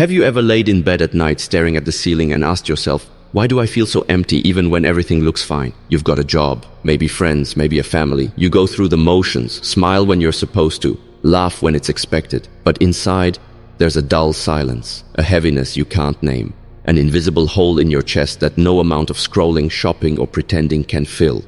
Have you ever laid in bed at night staring at the ceiling and asked yourself, why do I feel so empty even when everything looks fine? You've got a job, maybe friends, maybe a family. You go through the motions, smile when you're supposed to, laugh when it's expected. But inside, there's a dull silence, a heaviness you can't name, an invisible hole in your chest that no amount of scrolling, shopping, or pretending can fill.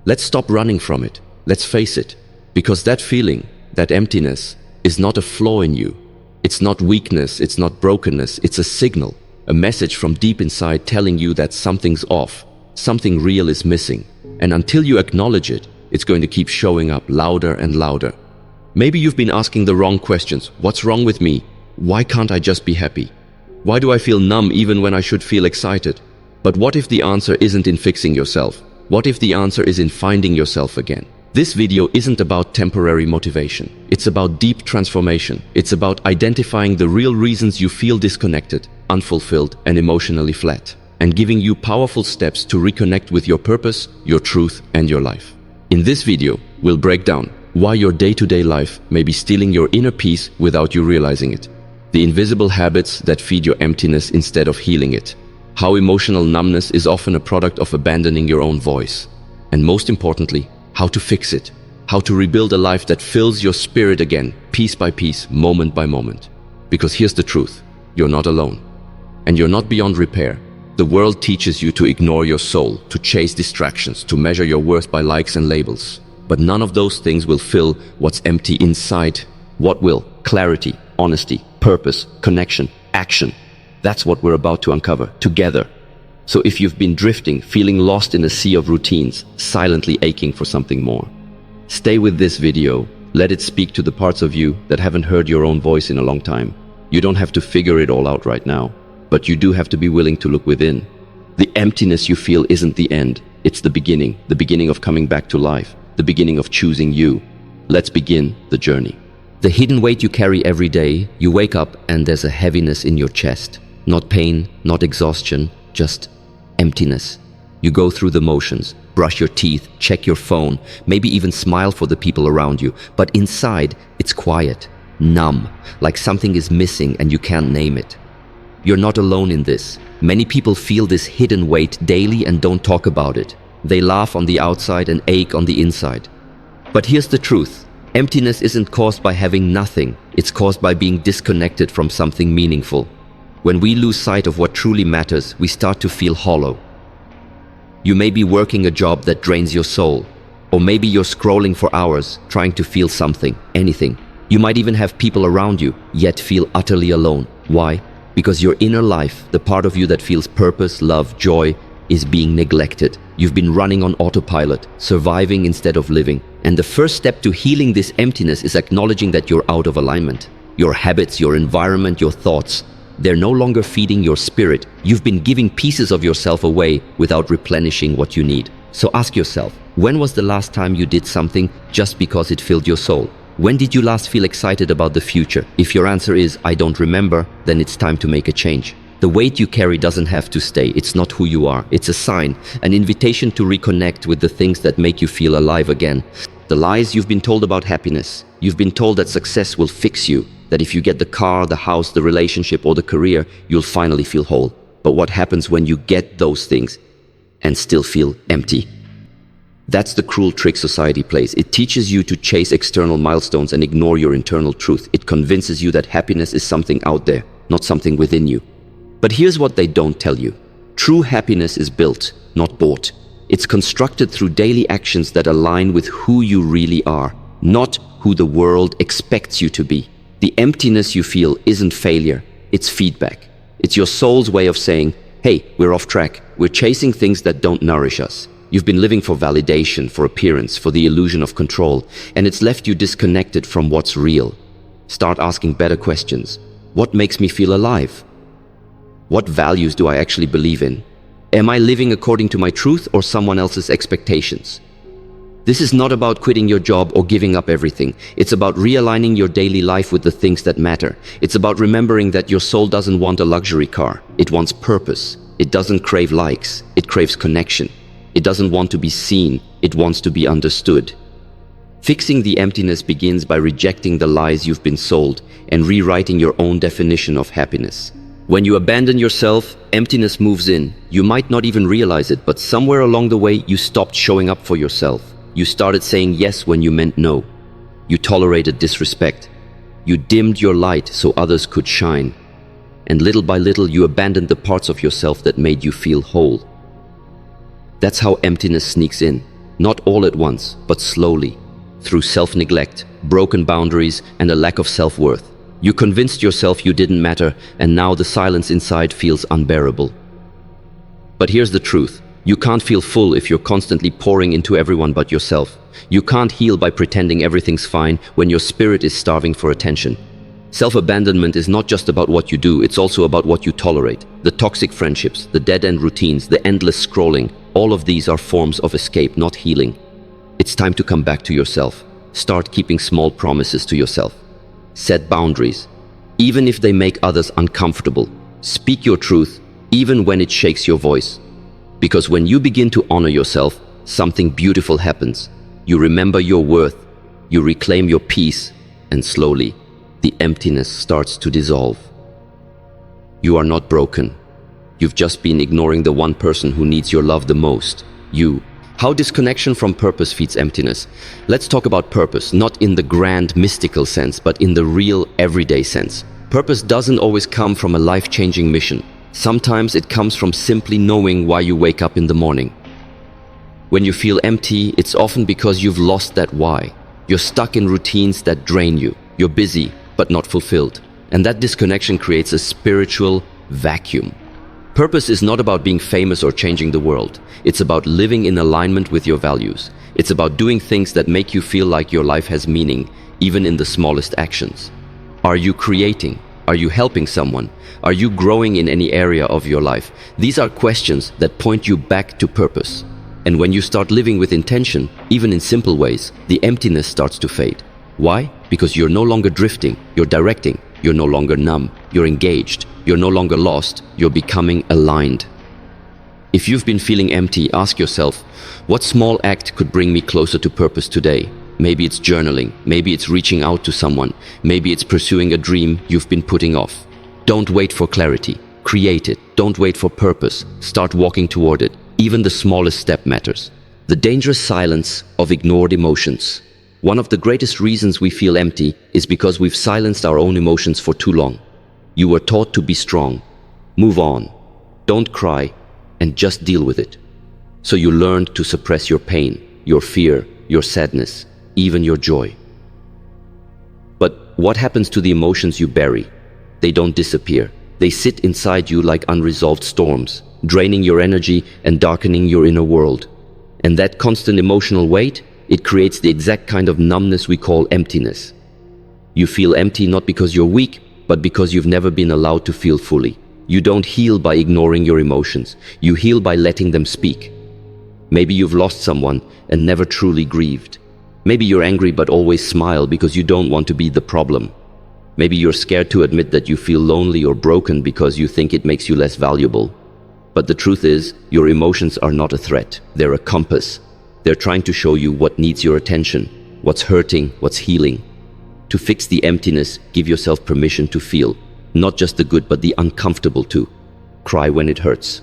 Let's stop running from it. Let's face it. Because that feeling, that emptiness, is not a flaw in you. It's not weakness, it's not brokenness, it's a signal, a message from deep inside telling you that something's off, something real is missing. And until you acknowledge it, it's going to keep showing up louder and louder. Maybe you've been asking the wrong questions. What's wrong with me? Why can't I just be happy? Why do I feel numb even when I should feel excited? But what if the answer isn't in fixing yourself? What if the answer is in finding yourself again? This video isn't about temporary motivation. It's about deep transformation. It's about identifying the real reasons you feel disconnected, unfulfilled, and emotionally flat, and giving you powerful steps to reconnect with your purpose, your truth, and your life. In this video, we'll break down why your day-to-day life may be stealing your inner peace without you realizing it, the invisible habits that feed your emptiness instead of healing it, how emotional numbness is often a product of abandoning your own voice, and most importantly, how to fix it, how to rebuild a life that fills your spirit again, piece by piece, moment by moment. Because here's the truth, you're not alone. And you're not beyond repair. The world teaches you to ignore your soul, to chase distractions, to measure your worth by likes and labels. But none of those things will fill what's empty inside. What will? Clarity, honesty, purpose, connection, action. That's what we're about to uncover, together. So if you've been drifting, feeling lost in a sea of routines, silently aching for something more, stay with this video. Let it speak to the parts of you that haven't heard your own voice in a long time. You don't have to figure it all out right now, but you do have to be willing to look within. The emptiness you feel isn't the end. It's the beginning of coming back to life, the beginning of choosing you. Let's begin the journey. The hidden weight you carry every day, you wake up and there's a heaviness in your chest. Not pain, not exhaustion, just emptiness. You go through the motions, brush your teeth, check your phone, maybe even smile for the people around you. But inside, it's quiet, numb, like something is missing and you can't name it. You're not alone in this. Many people feel this hidden weight daily and don't talk about it. They laugh on the outside and ache on the inside. But here's the truth. Emptiness isn't caused by having nothing. It's caused by being disconnected from something meaningful. When we lose sight of what truly matters, we start to feel hollow. You may be working a job that drains your soul, or maybe you're scrolling for hours trying to feel something, anything. You might even have people around you, yet feel utterly alone. Why? Because your inner life, the part of you that feels purpose, love, joy, is being neglected. You've been running on autopilot, surviving instead of living. And the first step to healing this emptiness is acknowledging that you're out of alignment. Your habits, your environment, your thoughts, they're no longer feeding your spirit. You've been giving pieces of yourself away without replenishing what you need. So ask yourself, when was the last time you did something just because it filled your soul? When did you last feel excited about the future? If your answer is, I don't remember, then it's time to make a change. The weight you carry doesn't have to stay. It's not who you are. It's a sign, an invitation to reconnect with the things that make you feel alive again. The lies you've been told about happiness. You've been told that success will fix you, that if you get the car, the house, the relationship, or the career, you'll finally feel whole. But what happens when you get those things and still feel empty? That's the cruel trick society plays. It teaches you to chase external milestones and ignore your internal truth. It convinces you that happiness is something out there, not something within you. But here's what they don't tell you. True happiness is built, not bought. It's constructed through daily actions that align with who you really are, not who the world expects you to be. The emptiness you feel isn't failure, it's feedback. It's your soul's way of saying, hey, we're off track. We're chasing things that don't nourish us. You've been living for validation, for appearance, for the illusion of control, and it's left you disconnected from what's real. Start asking better questions. What makes me feel alive? What values do I actually believe in? Am I living according to my truth or someone else's expectations? This is not about quitting your job or giving up everything. It's about realigning your daily life with the things that matter. It's about remembering that your soul doesn't want a luxury car. It wants purpose. It doesn't crave likes. It craves connection. It doesn't want to be seen. It wants to be understood. Fixing the emptiness begins by rejecting the lies you've been sold and rewriting your own definition of happiness. When you abandon yourself, emptiness moves in. You might not even realize it, but somewhere along the way, you stopped showing up for yourself. You started saying yes when you meant no. You tolerated disrespect. You dimmed your light so others could shine. And little by little, you abandoned the parts of yourself that made you feel whole. That's how emptiness sneaks in. Not all at once, but slowly. Through self-neglect, broken boundaries, and a lack of self-worth. You convinced yourself you didn't matter, and now the silence inside feels unbearable. But here's the truth. You can't feel full if you're constantly pouring into everyone but yourself. You can't heal by pretending everything's fine when your spirit is starving for attention. Self-abandonment is not just about what you do, it's also about what you tolerate. The toxic friendships, the dead-end routines, the endless scrolling, all of these are forms of escape, not healing. It's time to come back to yourself. Start keeping small promises to yourself. Set boundaries, even if they make others uncomfortable. Speak your truth, even when it shakes your voice. Because when you begin to honor yourself, something beautiful happens. You remember your worth, you reclaim your peace, and slowly, the emptiness starts to dissolve. You are not broken. You've just been ignoring the one person who needs your love the most, you. How disconnection from purpose feeds emptiness. Let's talk about purpose, not in the grand mystical sense, but in the real everyday sense. Purpose doesn't always come from a life-changing mission. Sometimes it comes from simply knowing why you wake up in the morning. When you feel empty, it's often because you've lost that why. You're stuck in routines that drain you. You're busy, but not fulfilled. And that disconnection creates a spiritual vacuum. Purpose is not about being famous or changing the world. It's about living in alignment with your values. It's about doing things that make you feel like your life has meaning, even in the smallest actions. Are you creating? Are you helping someone? Are you growing in any area of your life? These are questions that point you back to purpose. And when you start living with intention, even in simple ways, the emptiness starts to fade. Why? Because you're no longer drifting, you're directing. You're no longer numb, you're engaged. You're no longer lost, you're becoming aligned. If you've been feeling empty, ask yourself, what small act could bring me closer to purpose today? Maybe it's journaling, maybe it's reaching out to someone, maybe it's pursuing a dream you've been putting off. Don't wait for clarity, create it. Don't wait for purpose, start walking toward it. Even the smallest step matters. The dangerous silence of ignored emotions. One of the greatest reasons we feel empty is because we've silenced our own emotions for too long. You were taught to be strong, move on, don't cry, and just deal with it. So you learned to suppress your pain, your fear, your sadness, even your joy. But what happens to the emotions you bury? They don't disappear. They sit inside you like unresolved storms, draining your energy and darkening your inner world. And that constant emotional weight, it creates the exact kind of numbness we call emptiness. You feel empty not because you're weak, but because you've never been allowed to feel fully. You don't heal by ignoring your emotions. You heal by letting them speak. Maybe you've lost someone and never truly grieved. Maybe you're angry but always smile because you don't want to be the problem. Maybe you're scared to admit that you feel lonely or broken because you think it makes you less valuable. But the truth is, your emotions are not a threat. They're a compass. They're trying to show you what needs your attention, what's hurting, what's healing. To fix the emptiness, give yourself permission to feel, not just the good but the uncomfortable too. Cry when it hurts.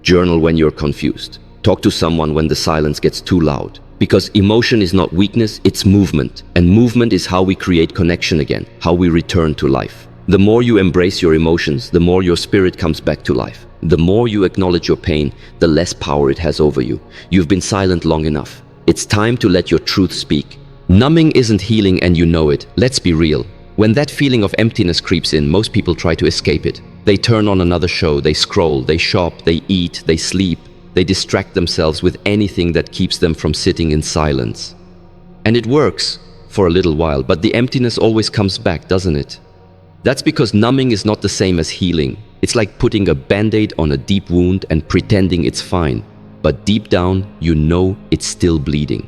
Journal when you're confused. Talk to someone when the silence gets too loud. Because emotion is not weakness, it's movement. And movement is how we create connection again, how we return to life. The more you embrace your emotions, the more your spirit comes back to life. The more you acknowledge your pain, the less power it has over you. You've been silent long enough. It's time to let your truth speak. Numbing isn't healing and you know it. Let's be real. When that feeling of emptiness creeps in, most people try to escape it. They turn on another show, they scroll, they shop, they eat, they sleep. They distract themselves with anything that keeps them from sitting in silence. And it works for a little while, but the emptiness always comes back, doesn't it? That's because numbing is not the same as healing. It's like putting a band-aid on a deep wound and pretending it's fine. But deep down, you know it's still bleeding.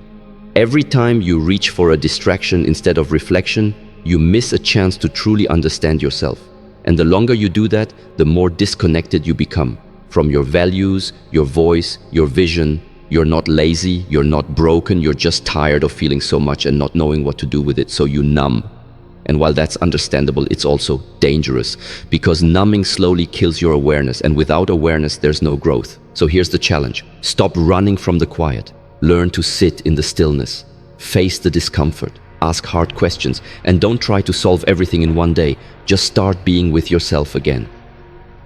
Every time you reach for a distraction instead of reflection, you miss a chance to truly understand yourself. And the longer you do that, the more disconnected you become from your values, your voice, your vision, You're not lazy, you're not broken, you're just tired of feeling so much and not knowing what to do with it, so you numb. And while that's understandable, it's also dangerous, because numbing slowly kills your awareness, and without awareness, there's no growth. So here's the challenge. Stop running from the quiet. Learn to sit in the stillness. Face the discomfort. Ask hard questions, and don't try to solve everything in one day. Just start being with yourself again.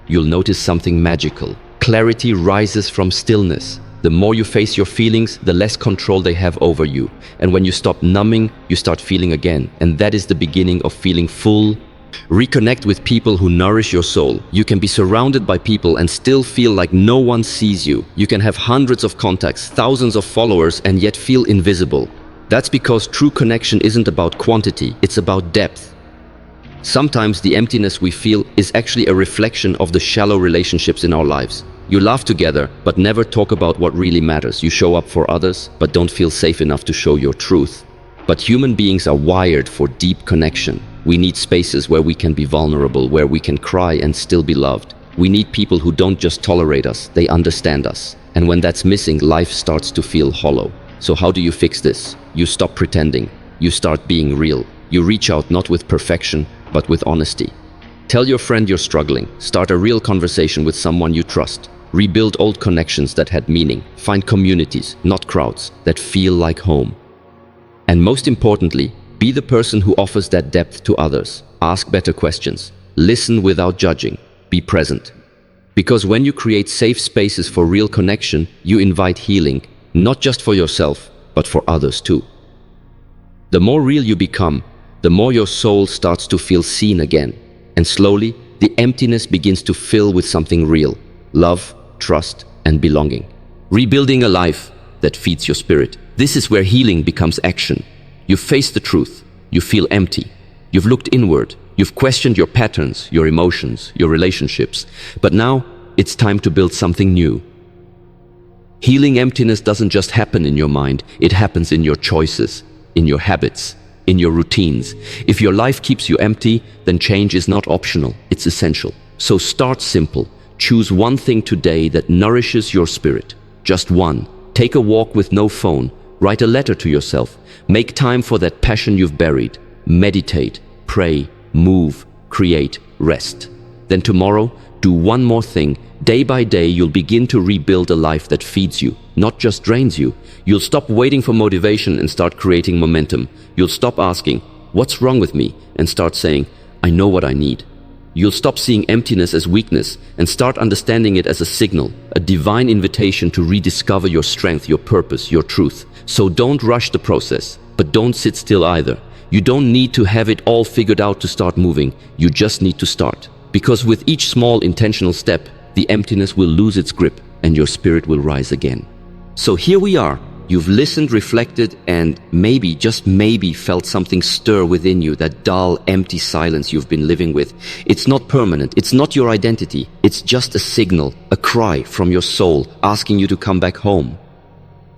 You'll notice something magical. Clarity rises from stillness. The more you face your feelings, the less control they have over you. And when you stop numbing, you start feeling again. And that is the beginning of feeling full. Reconnect with people who nourish your soul. You can be surrounded by people and still feel like no one sees you. You can have hundreds of contacts, thousands of followers, and yet feel invisible. That's because true connection isn't about quantity, it's about depth. Sometimes the emptiness we feel is actually a reflection of the shallow relationships in our lives. You laugh together, but never talk about what really matters. You show up for others, but don't feel safe enough to show your truth. But human beings are wired for deep connection. We need spaces where we can be vulnerable, where we can cry and still be loved. We need people who don't just tolerate us, they understand us. And when that's missing, life starts to feel hollow. So how do you fix this? You stop pretending. You start being real. You reach out not with perfection, but with honesty. Tell your friend you're struggling. Start a real conversation with someone you trust. Rebuild old connections that had meaning. Find communities, not crowds, that feel like home. And most importantly, be the person who offers that depth to others. Ask better questions. Listen without judging. Be present. Because when you create safe spaces for real connection, you invite healing, not just for yourself, but for others too. The more real you become, the more your soul starts to feel seen again. And slowly, the emptiness begins to fill with something real. Love, trust, and belonging. Rebuilding a life that feeds your spirit. This is where healing becomes action. You face the truth. You feel empty. You've looked inward. You've questioned your patterns, your emotions, your relationships. But now, it's time to build something new. Healing emptiness doesn't just happen in your mind. It happens in your choices, in your habits, in your routines. If your life keeps you empty, then change is not optional. It's essential. So start simple. Choose one thing today that nourishes your spirit. Just one. Take a walk with no phone. Write a letter to yourself. Make time for that passion you've buried. Meditate, pray, move, create, rest. Then tomorrow, do one more thing. Day by day, you'll begin to rebuild a life that feeds you, not just drains you. You'll stop waiting for motivation and start creating momentum. You'll stop asking, "What's wrong with me?" and start saying, "I know what I need." You'll stop seeing emptiness as weakness and start understanding it as a signal, a divine invitation to rediscover your strength, your purpose, your truth. So don't rush the process, but don't sit still either. You don't need to have it all figured out to start moving. You just need to start. Because with each small intentional step, the emptiness will lose its grip and your spirit will rise again. So here we are. You've listened, reflected, and maybe, just maybe, felt something stir within you, that dull, empty silence you've been living with. It's not permanent. It's not your identity. It's just a signal, a cry from your soul asking you to come back home.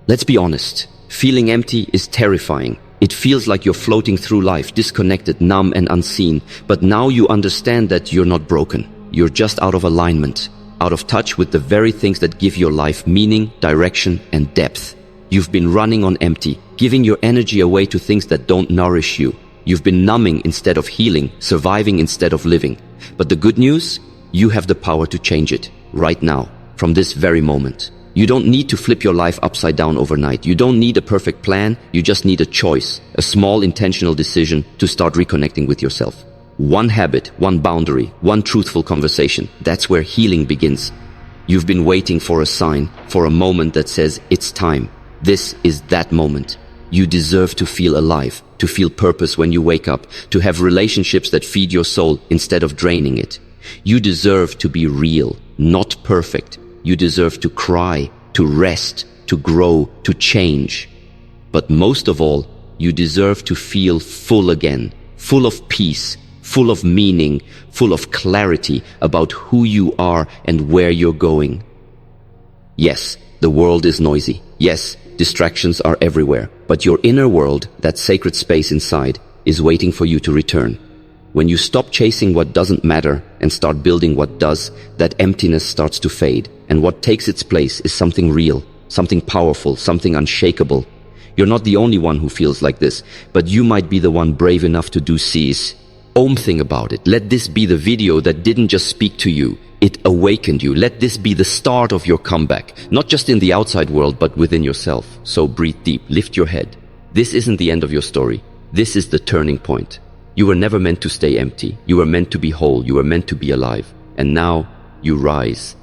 Let's be honest. Feeling empty is terrifying. It feels like you're floating through life, disconnected, numb, and unseen. But now you understand that you're not broken. You're just out of alignment, out of touch with the very things that give your life meaning, direction, and depth. You've been running on empty, giving your energy away to things that don't nourish you. You've been numbing instead of healing, surviving instead of living. But the good news? You have the power to change it, right now, from this very moment. You don't need to flip your life upside down overnight. You don't need a perfect plan. You just need a choice, a small intentional decision to start reconnecting with yourself. One habit, one boundary, one truthful conversation. That's where healing begins. You've been waiting for a sign, for a moment that says, it's time. This is that moment. You deserve to feel alive, to feel purpose when you wake up, to have relationships that feed your soul instead of draining it. You deserve to be real, not perfect. You deserve to cry, to rest, to grow, to change. But most of all, you deserve to feel full again, full of peace, full of meaning, full of clarity about who you are and where you're going. Yes, the world is noisy. Yes, distractions are everywhere. But your inner world, that sacred space inside, is waiting for you to return. When you stop chasing what doesn't matter and start building what does, that emptiness starts to fade. And what takes its place is something real, something powerful, something unshakable. You're not the only one who feels like this, but you might be the one brave enough to do C's. Think about it. Let this be the video that didn't just speak to you. It awakened you. Let this be the start of your comeback, not just in the outside world, but within yourself. So breathe deep, lift your head. This isn't the end of your story. This is the turning point. You were never meant to stay empty. You were meant to be whole. You were meant to be alive. And now you rise.